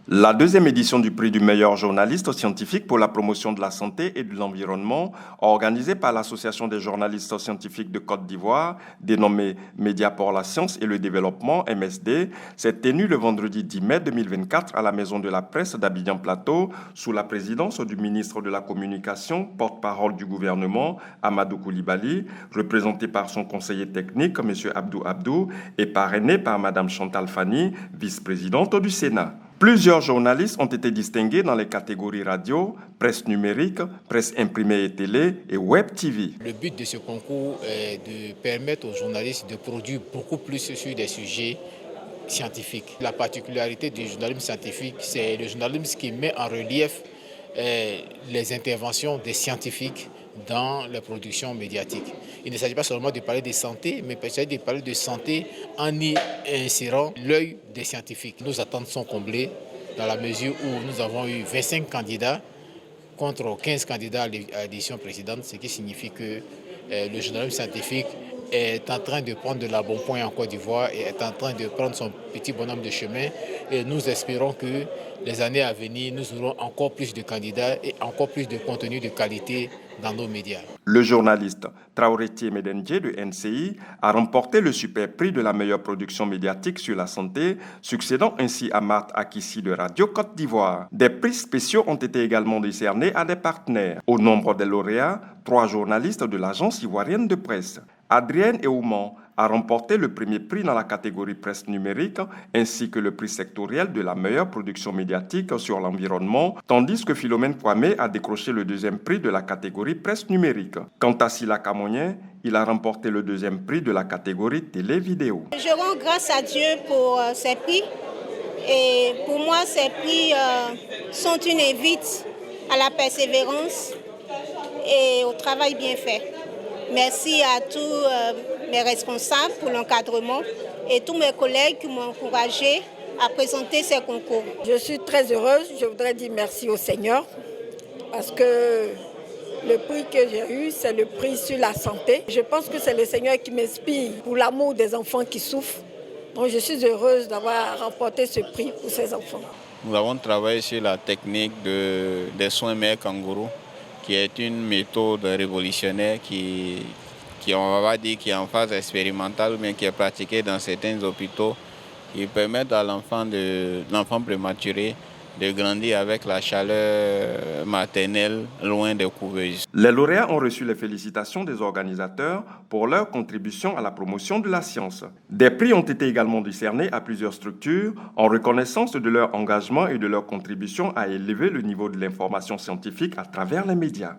La deuxième édition du prix du meilleur journaliste scientifique pour la promotion de la santé et de l'environnement, organisée par l'Association des journalistes scientifiques de Côte d'Ivoire, dénommée Média pour la science et le développement, MSD, s'est tenue le vendredi 10 mai 2024 à la Maison de la Presse d'Abidjan Plateau, sous la présidence du ministre de la Communication, porte-parole du gouvernement, Amadou Koulibaly, représenté par son conseiller technique, M. Abdou Abdou, et parrainé par Mme Chantal Fani, vice-présidente du Sénat. Plusieurs journalistes ont été distingués dans les catégories radio, presse numérique, presse imprimée et télé et web TV. Le but de ce concours est de permettre aux journalistes de produire beaucoup plus sur des sujets scientifiques. La particularité du journalisme scientifique, c'est le journalisme qui met en relief les interventions des scientifiques dans la production médiatique. Il ne s'agit pas seulement de parler de santé, mais il s'agit de parler de santé en y insérant l'œil des scientifiques. Nos attentes sont comblées dans la mesure où nous avons eu 25 candidats contre 15 candidats à l'édition précédente, ce qui signifie que le journalisme scientifique est en train de prendre de la bonne pointe en Côte d'Ivoire et est en train de prendre son petit bonhomme de chemin. Et nous espérons que les années à venir, nous aurons encore plus de candidats et encore plus de contenu de qualité dans nos médias. Le journaliste Traoré Médendje de NCI a remporté le super prix de la meilleure production médiatique sur la santé, succédant ainsi à Marthe Akissi de Radio Côte d'Ivoire. Des prix spéciaux ont été également décernés à des partenaires. Au nombre des lauréats, 3 journalistes de l'agence ivoirienne de presse. Adrienne Eouman a remporté le premier prix dans la catégorie presse numérique ainsi que le prix sectoriel de la meilleure production médiatique sur l'environnement, tandis que Philomène Kwame a décroché le deuxième prix de la catégorie presse numérique. Quant à Sila Kamonien, il a remporté le deuxième prix de la catégorie télé-vidéo. Je rends grâce à Dieu pour ces prix et pour moi ces prix sont une invite à la persévérance et au travail bien fait. Merci à tous mes responsables pour l'encadrement et tous mes collègues qui m'ont encouragé à présenter ces concours. Je suis très heureuse, je voudrais dire merci au Seigneur parce que le prix que j'ai eu, c'est le prix sur la santé. Je pense que c'est le Seigneur qui m'inspire pour l'amour des enfants qui souffrent. Donc je suis heureuse d'avoir remporté ce prix pour ces enfants. Nous avons travaillé sur la technique des soins mère kangourou, qui est une méthode révolutionnaire qui on va dire, qui est en phase expérimentale, mais qui est pratiquée dans certains hôpitaux, qui permettent à l'enfant prématuré de grandir avec la chaleur maternelle loin des couveuses. Les lauréats ont reçu les félicitations des organisateurs pour leur contribution à la promotion de la science. Des prix ont été également décernés à plusieurs structures en reconnaissance de leur engagement et de leur contribution à élever le niveau de l'information scientifique à travers les médias.